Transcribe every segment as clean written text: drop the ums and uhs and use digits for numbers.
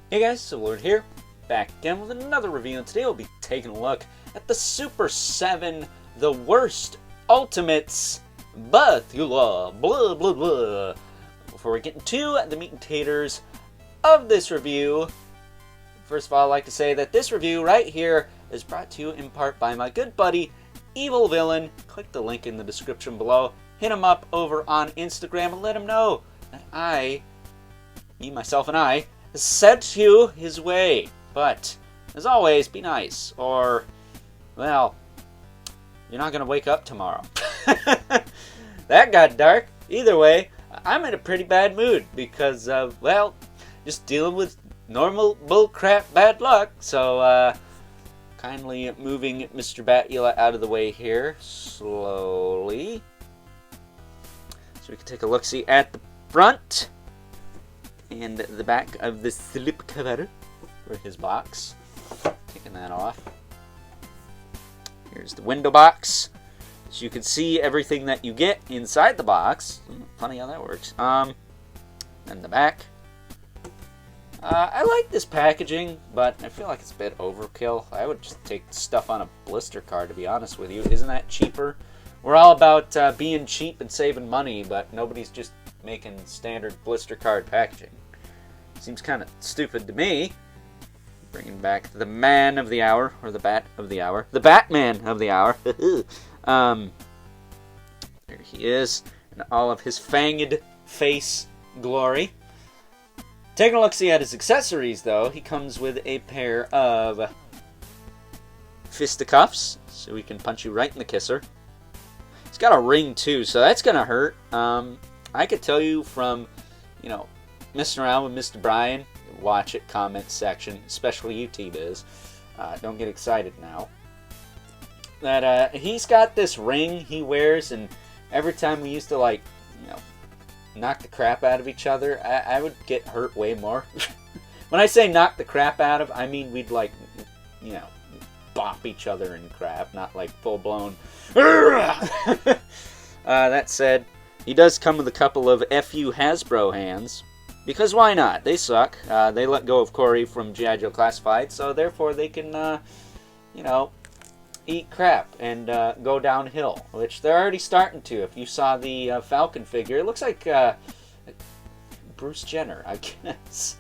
Hey guys, Lord here, back again with another review, and today we'll be taking a look at the Super 7, the worst Ultimates, Batula, blah blah blah. Before we get into the meat and taters of this review, first of all I'd like to say that this review right here is brought to you in part by my good buddy, Evil Villain. Click the link in the description below, hit him up over on Instagram and let him know that me, myself, and I sent you his way. But, as always, be nice, or, well, you're not going to wake up tomorrow. That got dark. Either way, I'm in a pretty bad mood because of, well, just dealing with normal bullcrap bad luck. So, kindly moving Mr. Batula out of the way here, slowly. So we can take a look-see at the front and the back of the slip cover for his box. Taking that off. Here's the window box, so you can see everything that you get inside the box. Funny how that works. And the back. I like this packaging, but I feel like it's a bit overkill. I would just take stuff on a blister card, to be honest with you. Isn't that cheaper? We're all about being cheap and saving money, but nobody's just making standard blister card packaging. Seems kind of stupid to me. Bringing back the man of the hour, or the bat of the hour. The Batman of the hour. There he is, in all of his fanged face glory. Taking a look-see at his accessories, though, he comes with a pair of fisticuffs, so he can punch you right in the kisser. He's got a ring, too, so that's going to hurt. I could tell you from, messing around with Mr. Brian, watch it, comment section, especially you T-Biz, don't get excited now, that he's got this ring he wears, and every time we used to, knock the crap out of each other, I would get hurt way more. When I say knock the crap out of, I mean we'd, bop each other in crap, not full-blown. That said, he does come with a couple of FU Hasbro hands, because why not? They suck. They let go of Corey from G.I. Joe Classified, so therefore they can, eat crap and go downhill, which they're already starting to. If you saw the Falcon figure, it looks like Bruce Jenner, I guess.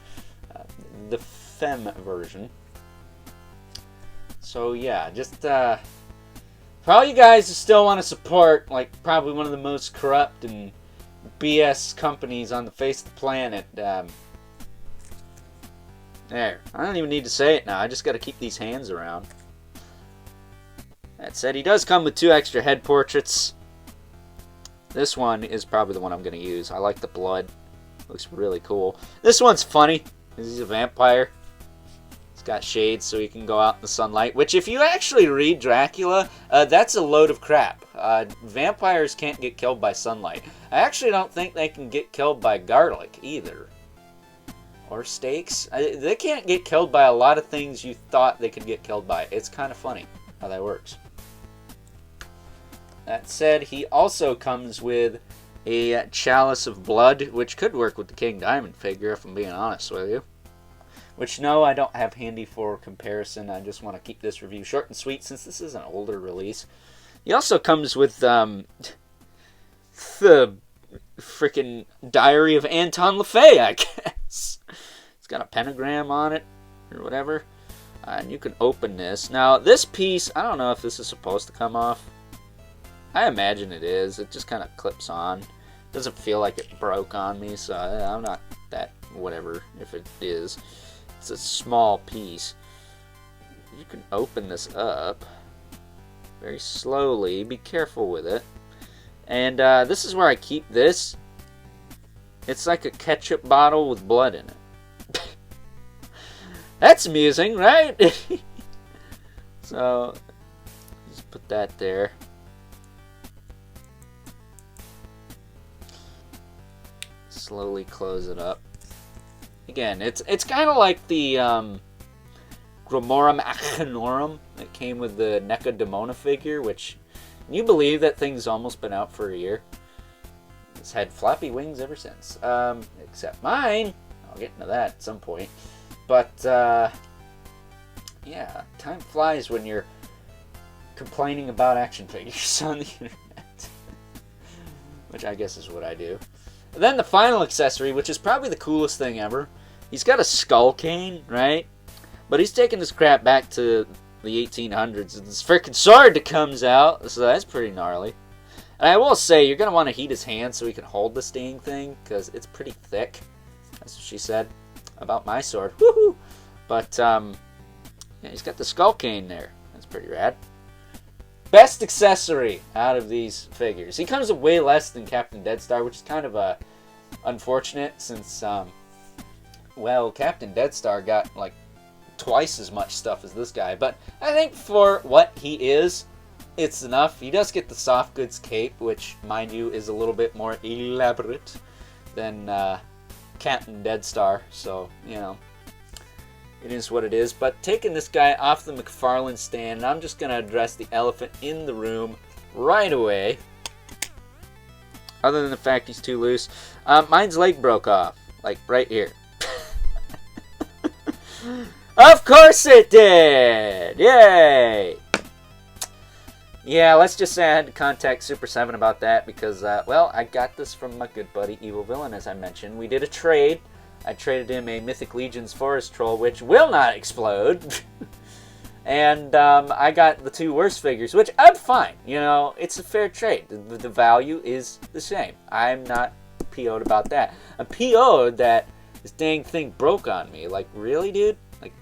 The femme version. So yeah, just for all you guys who still want to support, probably one of the most corrupt and BS companies on the face of the planet, there. I don't even need to say it now. I just got to keep these hands around. That said, he does come with 2 extra head portraits. This one is probably the one I'm going to use. I like the blood. Looks really cool. This one's funny, because he's a vampire. He's got shades so he can go out in the sunlight, which if you actually read Dracula, that's a load of crap. Vampires can't get killed by sunlight. I actually don't think they can get killed by garlic either. Or steaks. They can't get killed by a lot of things you thought they could get killed by. It's kind of funny how that works. That said, he also comes with a chalice of blood, which could work with the King Diamond figure, if I'm being honest with you. Which, no, I don't have handy for comparison. I just want to keep this review short and sweet, since this is an older release. He also comes with the freaking Diary of Anton LaFay, I guess. It's got a pentagram on it, or whatever. And you can open this. Now, this piece, I don't know if this is supposed to come off. I imagine it is. It just kind of clips on. Doesn't feel like it broke on me, so I'm not that whatever if it is. It's a small piece. You can open this up very slowly. Be careful with it. And this is where I keep this. It's like a ketchup bottle with blood in it. That's amusing, right? So, just put that there. Slowly close it up. Again, it's kind of like the Grimorum Achenorum that came with the NECA Demona figure, which, can you believe that thing's almost been out for a year? It's had floppy wings ever since. Except mine. I'll get into that at some point. But, yeah, time flies when you're complaining about action figures on the internet. Which I guess is what I do. And then the final accessory, which is probably the coolest thing ever. He's got a skull cane, right? But he's taking this crap back to the 1800s. And this freaking sword that comes out. So that's pretty gnarly. And I will say, you're going to want to heat his hand so he can hold this dang thing. Because it's pretty thick. That's what she said about my sword. Woohoo! But, yeah, he's got the skull cane there. That's pretty rad. Best accessory out of these figures. He comes with way less than Captain Deadstar, which is kind of unfortunate since, well, Captain Deadstar got like twice as much stuff as this guy. But I think for what he is, it's enough. He does get the soft goods cape, which, mind you, is a little bit more elaborate than Captain Deadstar. So, you know, it is what it is. But taking this guy off the McFarlane stand, I'm just going to address the elephant in the room right away. Other than the fact he's too loose. Mine's leg broke off. Like, right here. Of course it did! Yay! Yeah, let's just say I had to contact Super7 about that because, well, I got this from my good buddy Evil Villain, as I mentioned. We did a trade. I traded him a Mythic Legions Forest Troll, which will not explode. And I got the two worst figures, which I'm fine. You know, it's a fair trade. The value is the same. I'm not PO'd about that. I'm PO'd that this dang thing broke on me. Like, really, dude? Like,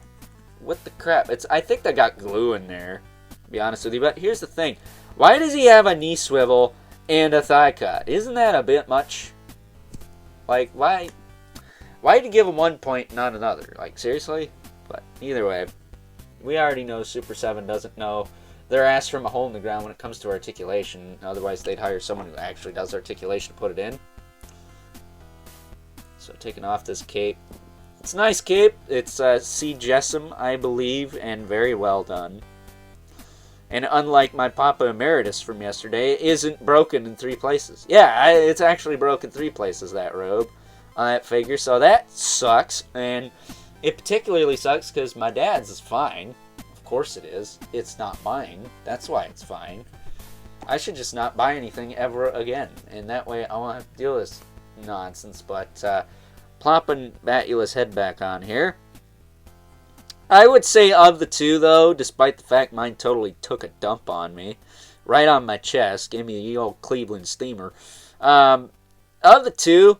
what the crap? I think they got glue in there, to be honest with you. But here's the thing. Why does he have a knee swivel and a thigh cut? Isn't that a bit much? Like, why did you give him 1 point and not another? Like, seriously? But either way, we already know Super7 doesn't know their ass from a hole in the ground when it comes to articulation. Otherwise, they'd hire someone who actually does articulation to put it in. So, taking off this cape. It's a nice cape. It's C. Jessam, I believe, and very well done. And unlike my Papa Emeritus from yesterday, it isn't broken in 3 places. Yeah, it's actually broken 3 places, that robe, on that figure. So that sucks. And it particularly sucks because my dad's is fine. Of course it is. It's not mine. That's why it's fine. I should just not buy anything ever again. And that way I won't have to deal with this nonsense. But plopping Batula's head back on here. I would say of the two, though, despite the fact mine totally took a dump on me, right on my chest, gave me the old Cleveland steamer. Of the two,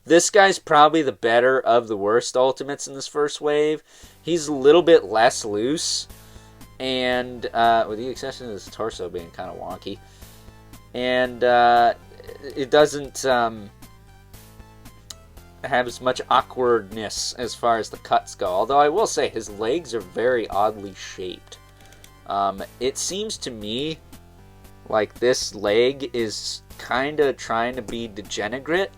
this guy's probably the better of the worst Ultimates in this first wave. He's a little bit less loose, and with the exception of his torso being kind of wonky. And it doesn't have as much awkwardness as far as the cuts go. Although I will say his legs are very oddly shaped. It seems to me like this leg is kind of trying to be degenerate,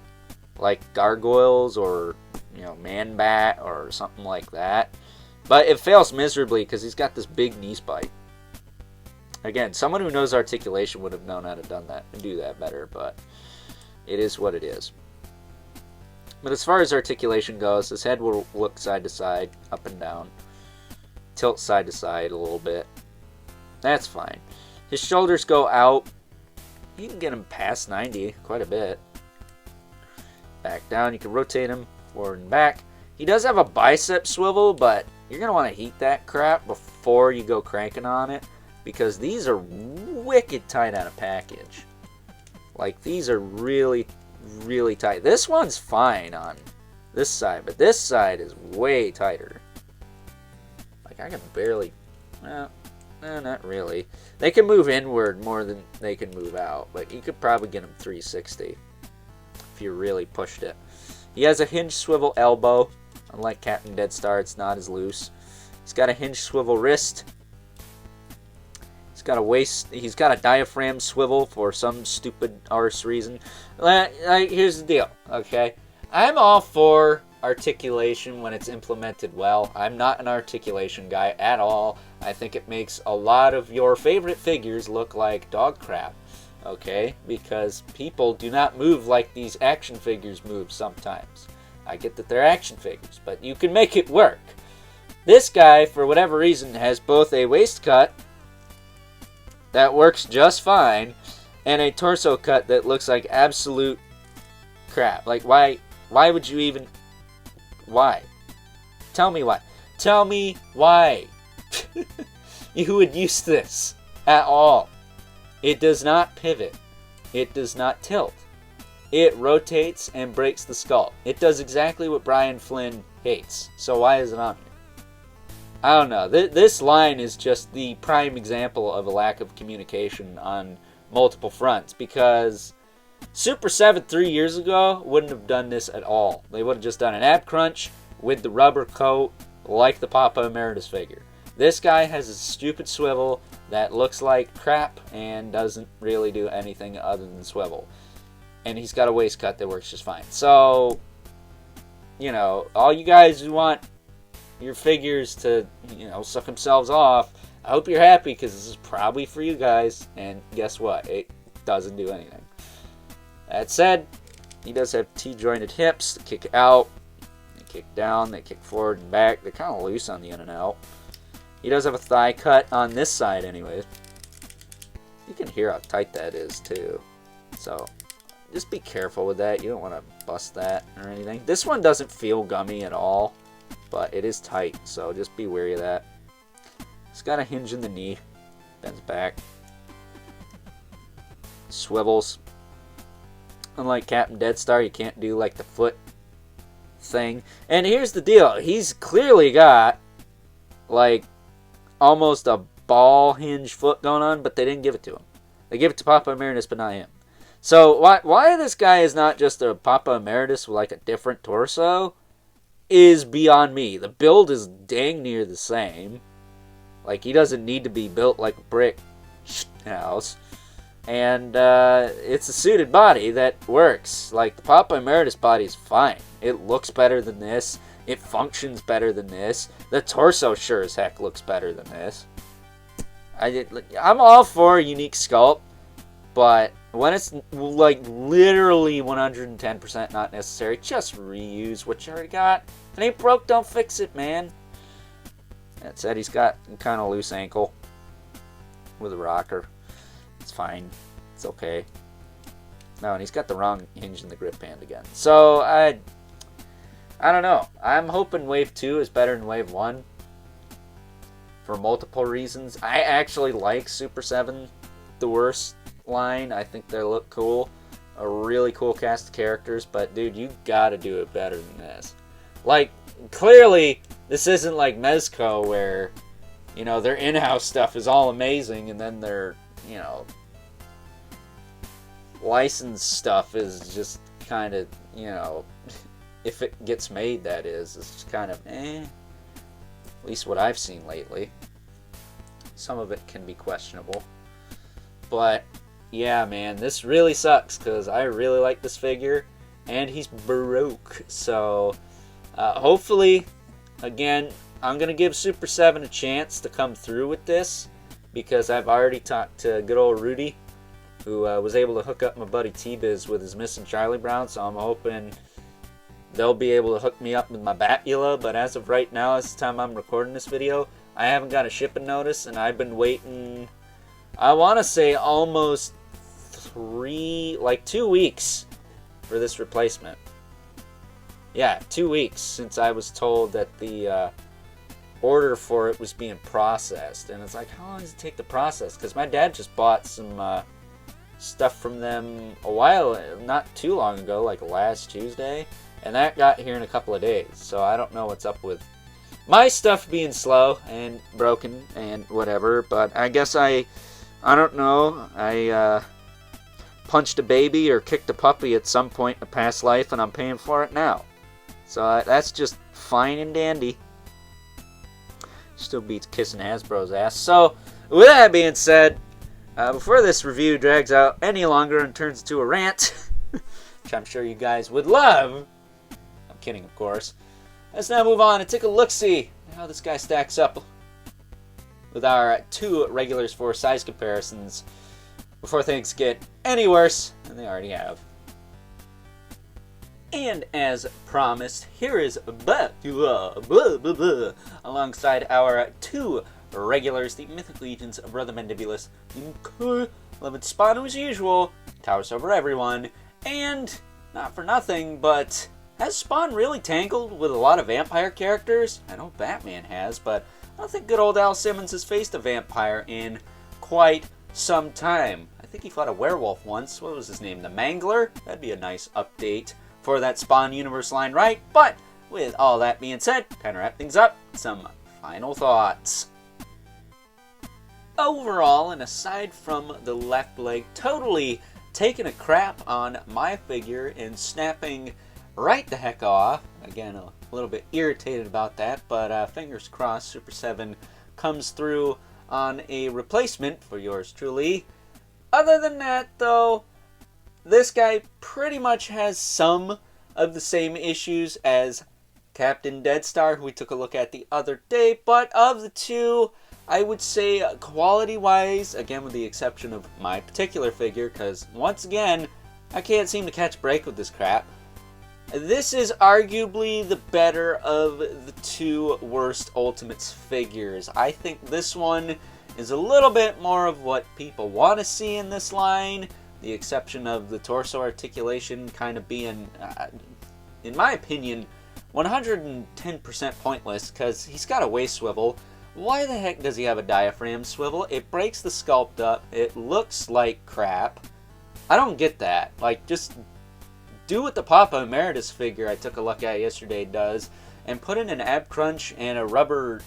like gargoyles or, you know, man-bat or something like that. But it fails miserably because he's got this big knee spike. Again, someone who knows articulation would have known how to do that better, but it is what it is. But as far as articulation goes, his head will look side to side, up and down, tilt side to side a little bit. That's fine. His shoulders go out. You can get him past 90 quite a bit. Back down, you can rotate him forward and back. He does have a bicep swivel, but you're going to want to heat that crap before you go cranking on it, because these are wicked tight on a package. Like, these are really tight. This one's fine on this side, but this side is way tighter. Like, I can barely, well, not really. They can move inward more than they can move out, but you could probably get them 360 if you really pushed it. He has a hinge swivel elbow. Unlike Captain Deadstar, it's not as loose. He's got a hinge swivel wrist. He's got a waist. He's got a diaphragm swivel for some stupid arse reason. Here's the deal, okay? I'm all for articulation when it's implemented well. I'm not an articulation guy at all. I think it makes a lot of your favorite figures look like dog crap, okay? Because people do not move like these action figures move sometimes. I get that they're action figures, but you can make it work. This guy, for whatever reason, has both a waist cut that works just fine and a torso cut that looks like absolute crap. Like, why would you even... Why? Tell me why. Tell me why you would use this at all. It does not pivot. It does not tilt. It rotates and breaks the skull. It does exactly what Brian Flynn hates. So why is it on here? I don't know. This line is just the prime example of a lack of communication on multiple fronts, because Super7 3 years ago wouldn't have done this at all. They would have just done an ab crunch with the rubber coat like the Papa Emeritus figure. This guy has a stupid swivel that looks like crap and doesn't really do anything other than swivel. And he's got a waist cut that works just fine. So, you know, all you guys who want your figures to, you know, suck themselves off, I hope you're happy, because this is probably for you guys. And guess what? It doesn't do anything. That said, he does have T-jointed hips. They kick out, they kick down, they kick forward and back. They're kind of loose on the in and out. He does have a thigh cut on this side anyways. You can hear how tight that is too. So just be careful with that. You don't want to bust that or anything. This one doesn't feel gummy at all, but it is tight, so just be wary of that. It's got a hinge in the knee. Bends back. Swivels. Unlike Captain Deadstar, you can't do like the foot thing. And here's the deal. He's clearly got like almost a ball hinge foot going on, but they didn't give it to him. They give it to Papa Emeritus, but not him. So why this guy is not just a Papa Emeritus with like a different torso is beyond me. The build is dang near the same. Like, he doesn't need to be built like a brick house. And it's a suited body that works. Like, the Papa Emeritus body is fine. It looks better than this. It functions better than this. The torso sure as heck looks better than this. I'm all for a unique sculpt, but when it's like literally 110% not necessary, just reuse what you already got. If it ain't broke, don't fix it, man. That said, he's got kind of loose ankle with a rocker. It's fine. It's okay. No, and he's got the wrong hinge in the grip band again. So I don't know. I'm hoping Wave 2 is better than Wave 1 for multiple reasons. I actually like Super7 the worst line. I think they look cool. A really cool cast of characters, but dude, you gotta do it better than this. Like, clearly this isn't like Mezco where, you know, their in-house stuff is all amazing and then their, you know, licensed stuff is just kind of, you know, if it gets made, that is, it's just kind of at least what I've seen lately. Some of it can be questionable, but yeah, man, this really sucks because I really like this figure and he's broke. So hopefully, again, I'm gonna give Super7 a chance to come through with this, because I've already talked to good old Rudy, who was able to hook up my buddy T-Biz with his missing Charlie Brown, so I'm hoping they'll be able to hook me up with my Batula. But as of right now, as the time I'm recording this video, I haven't got a shipping notice, and I've been waiting, I want to say almost 2 weeks for this replacement. Yeah, 2 weeks since I was told that the order for it was being processed. And it's like, how long does it take to process? Because my dad just bought some stuff from them a while, not too long ago, like last Tuesday, and that got here in a couple of days. So I don't know what's up with my stuff being slow and broken and whatever, but I guess I don't know, I punched a baby or kicked a puppy at some point in a past life, and I'm paying for it now. So that's just fine and dandy. Still beats kissing Hasbro's ass. So with that being said, before this review drags out any longer and turns into a rant, which I'm sure you guys would love, I'm kidding, of course, let's now move on and take a look-see how this guy stacks up with our 2 regulars for size comparisons before things get any worse than they already have. And as promised, here is Batula, blah, blah, blah, alongside our two regulars, the Mythic Legions of Brother Mandibulus, the beloved Spawn as usual, towers over everyone, and not for nothing, but has Spawn really tangled with a lot of vampire characters? I know Batman has, but I don't think good old Al Simmons has faced a vampire in quite some time. I think he fought a werewolf once. What was his name? The Mangler? That'd be a nice update for that Spawn universe line, right? But with all that being said, time to wrap things up. Some final thoughts. Overall, and aside from the left leg totally taking a crap on my figure and snapping right the heck off, again, a little bit irritated about that, but fingers crossed Super 7 comes through on a replacement for yours truly. Other than that, though, this guy pretty much has some of the same issues as Captain Deadstar, who we took a look at the other day, but of the two, I would say quality-wise, again with the exception of my particular figure, because once again, I can't seem to catch a break with this crap, this is arguably the better of the two worst Ultimates figures. I think this one is a little bit more of what people want to see in this line, the exception of the torso articulation kind of being, in my opinion, 110% pointless, because he's got a waist swivel. Why the heck does he have a diaphragm swivel? It breaks the sculpt up. It looks like crap. I don't get that. Like, just do what the Papa Emeritus figure I took a look at yesterday does, and put in an ab crunch and a rubber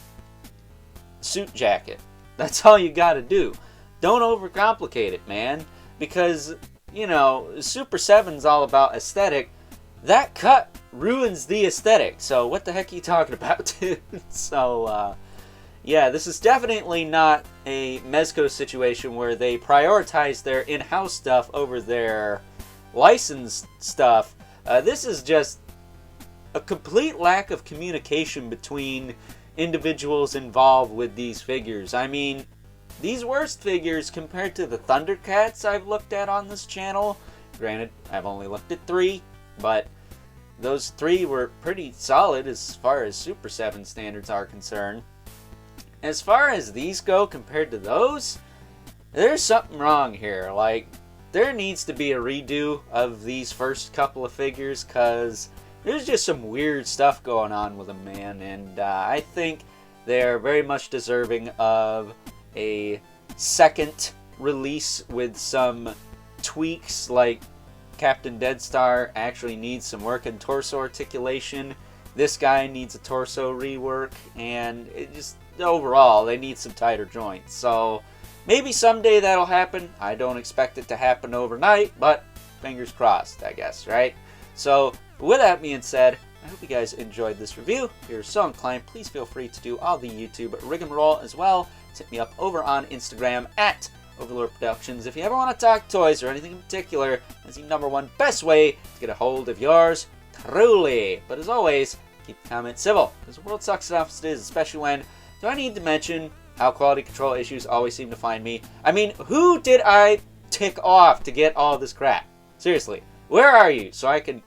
suit jacket. That's all you gotta do. Don't overcomplicate it, man. Because, you know, Super 7's all about aesthetic. That cut ruins the aesthetic. So what the heck are you talking about, dude? So, yeah, this is definitely not a Mezco situation where they prioritize their in-house stuff over their licensed stuff. This is just a complete lack of communication between individuals involved with these figures. I mean, these worst figures compared to the Thundercats I've looked at on this channel, granted, I've only looked at 3, but those 3 were pretty solid as far as Super 7 standards are concerned. As far as these go compared to those, there's something wrong here. Like, there needs to be a redo of these first couple of figures, because there's just some weird stuff going on with them, man. And I think they're very much deserving of a second release with some tweaks, like Captain Deadstar actually needs some work in torso articulation. This guy needs a torso rework, and it just overall they need some tighter joints. So maybe someday that'll happen. I don't expect it to happen overnight, but fingers crossed, I guess, right? So with that being said, I hope you guys enjoyed this review. If you're so inclined, please feel free to do all the YouTube rigmarole as well. Hit me up over on Instagram at Overlord Productions. If you ever want to talk toys or anything in particular, that's the #1 best way to get a hold of yours truly. But as always, keep the comments civil, because the world sucks enough as it is, especially when, do I need to mention how quality control issues always seem to find me? I mean, who did I tick off to get all this crap? Seriously, where are you? So I can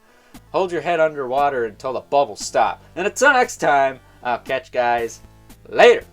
hold your head underwater until the bubbles stop. And until next time, I'll catch you guys later.